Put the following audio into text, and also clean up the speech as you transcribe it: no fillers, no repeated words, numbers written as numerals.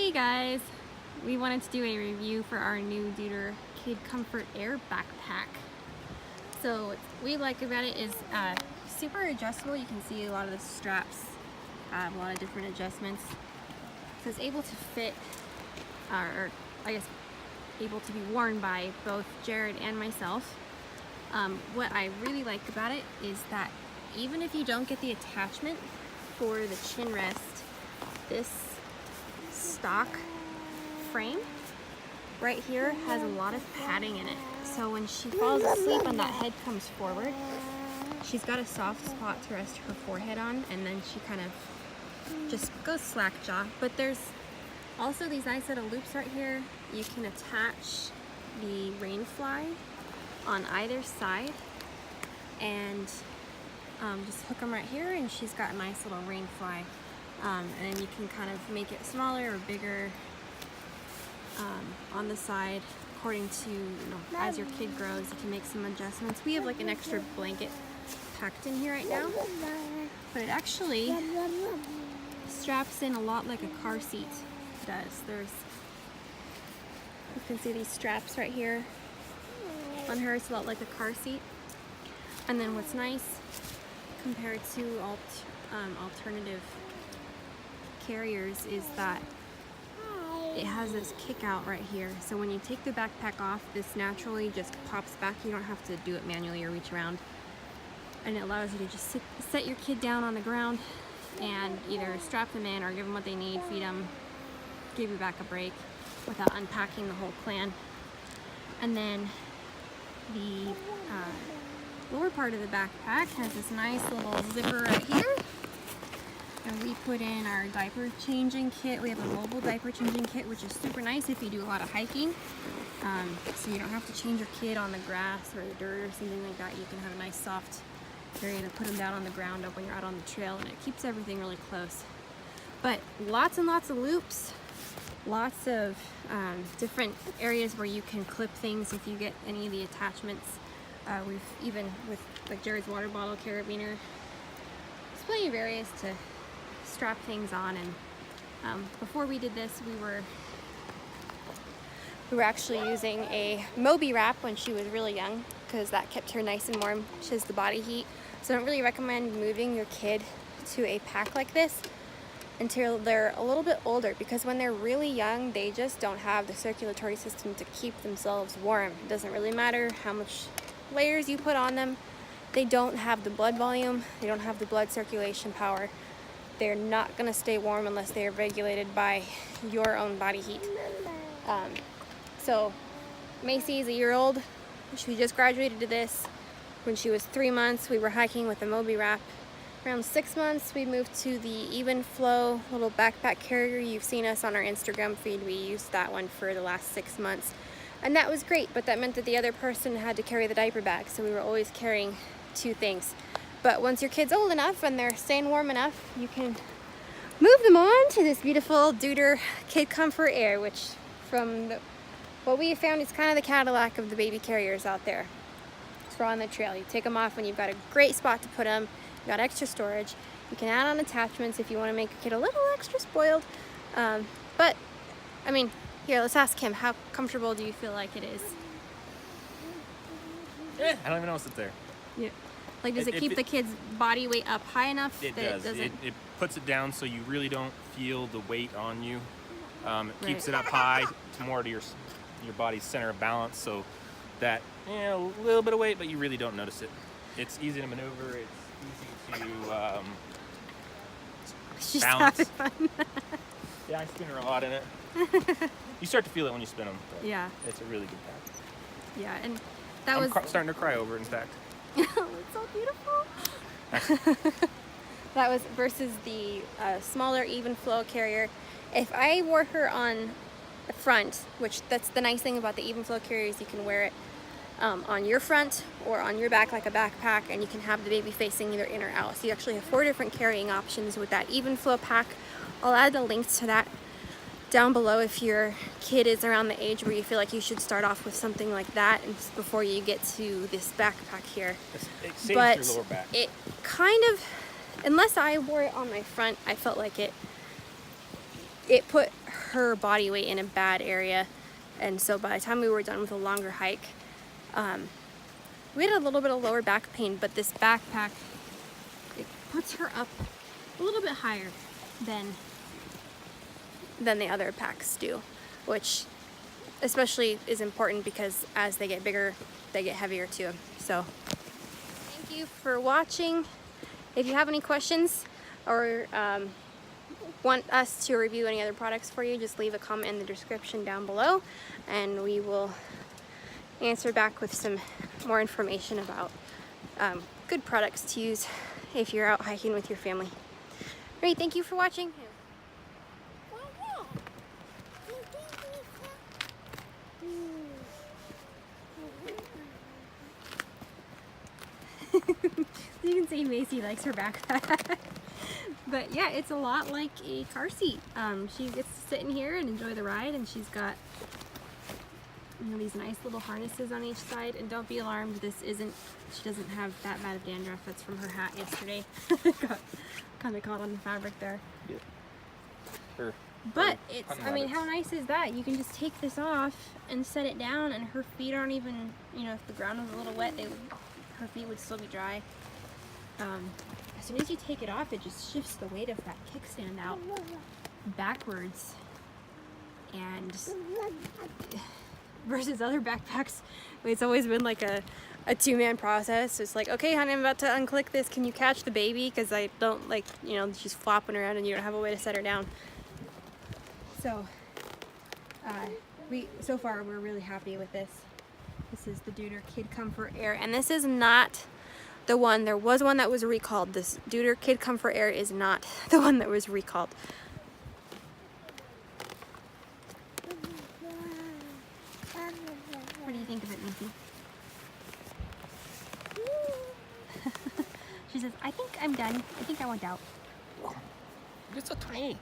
Hey guys, we wanted to do a review for our new Deuter Kid Comfort Air backpack. So what we like about it is super adjustable. You can see a lot of the straps have a lot of different adjustments. So it's able to fit, or I guess able to be worn by both Jared and myself. What I really like about it is that even if you don't get the attachment for the chin rest, this stock frame right here has a lot of padding in it. So when she falls asleep and that head comes forward, she's got a soft spot to rest her forehead on, and then she kind of just goes slack jaw. But there's also these nice little loops right here. You can attach the rain fly on either side and just hook them right here, and she's got a nice little rain fly. And then you can kind of make it smaller or bigger on the side according to, as your kid grows. You can make some adjustments. We have like an extra blanket packed in here right now, but it actually straps in a lot like a car seat does. You can see these straps right here on her. It's a lot like a car seat. And then what's nice compared to alternative carriers is that it has this kick out right here. So when you take the backpack off, this naturally just pops back. You don't have to do it manually or reach around. And it allows you to just set your kid down on the ground and either strap them in or give them what they need, feed them, give your back a break without unpacking the whole clan. And then the lower part of the backpack has this nice little zipper right here. And we put in our diaper changing kit. We have a mobile diaper changing kit, which is super nice if you do a lot of hiking. So you don't have to change your kid on the grass or the dirt or something like that. You can have a nice soft area to put them down on the ground when you're out on the trail, and it keeps everything really close. But lots and lots of loops, lots of different areas where you can clip things if you get any of the attachments. We've even with like Jared's water bottle carabiner, there's plenty of areas to strap things on. And before we did this, we were actually using a Moby wrap when she was really young, because that kept her nice and warm. She has the body heat. So I don't really recommend moving your kid to a pack like this until they're a little bit older, because when they're really young, they just don't have the circulatory system to keep themselves warm. It doesn't really matter how much layers you put on them. They don't have the blood volume. They don't have the blood circulation power. They're not going to stay warm unless they are regulated by your own body heat. So Macy is a year old. She just graduated to this. When she was 3 months, we were hiking with a Moby wrap. Around 6 months, we moved to the Even Flow little backpack carrier. You've seen us on our Instagram feed. We used that one for the last 6 months. And that was great, but that meant that the other person had to carry the diaper bag. So we were always carrying two things. But once your kid's old enough and they're staying warm enough, you can move them on to this beautiful Deuter Kid Comfort Air, which what we have found is kind of the Cadillac of the baby carriers out there. So on the trail, you take them off when you've got a great spot to put them. You've got extra storage. You can add on attachments if you want to make your kid a little extra spoiled. But, I mean, here, let's ask him, how comfortable do you feel like it is? I don't even know what's up there. Yeah. Like, does it keep the kid's body weight up high enough? It that does. It doesn't... It puts it down so you really don't feel the weight on you. It keeps it up high to more to your body's center of balance, so that, a little bit of weight, but you really don't notice it. It's easy to maneuver. It's easy to She's balance. having fun. Yeah, I spin her a lot in it. You start to feel it when you spin them. Yeah. It's a really good pack. Yeah, and that I'm was... starting to cry over it, in fact. It's so beautiful. That was versus the smaller Even Flow carrier. If I wore her on the front, which that's the nice thing about the Even Flow carriers, you can wear it on your front or on your back like a backpack, and you can have the baby facing either in or out. So you actually have 4 different carrying options with that Even Flow pack. I'll add the links to that down below if your kid is around the age where you feel like you should start off with something like that and before you get to this backpack here. It saves but your lower back. It kind of, unless I wore it on my front, I felt like it it put her body weight in a bad area. And so by the time we were done with a longer hike, we had a little bit of lower back pain, but this backpack, it puts her up a little bit higher than the other packs do, which especially is important because as they get bigger, they get heavier too. So thank you for watching. If you have any questions or want us to review any other products for you, just leave a comment in the description down below and we will answer back with some more information about good products to use if you're out hiking with your family. Great, thank you for watching. You can see Macy likes her backpack. But yeah, it's a lot like a car seat. She gets to sit in here and enjoy the ride, and she's got, you know, these nice little harnesses on each side. And don't be alarmed, she doesn't have that bad of dandruff. That's from her hat yesterday. Got kind of caught on the fabric there. Yeah. But it's, I mean, how nice is that? You can just take this off and set it down, and her feet aren't even, you know, if the ground was a little wet, her feet would still be dry. As soon as you take it off, it just shifts the weight of that kickstand out backwards. And versus other backpacks, it's always been like a two-man process. It's like, okay, honey, I'm about to unclick this. Can you catch the baby? Because I don't like, you know, she's flopping around and you don't have a way to set her down. So, so far we're really happy with this. This is the Deuter Kid Comfort Air, and this is not the one. There was one that was recalled. This Deuter Kid Comfort Air is not the one that was recalled. What do you think of it, Macy? She says, I think I'm done. I think I want out. It's so tiny.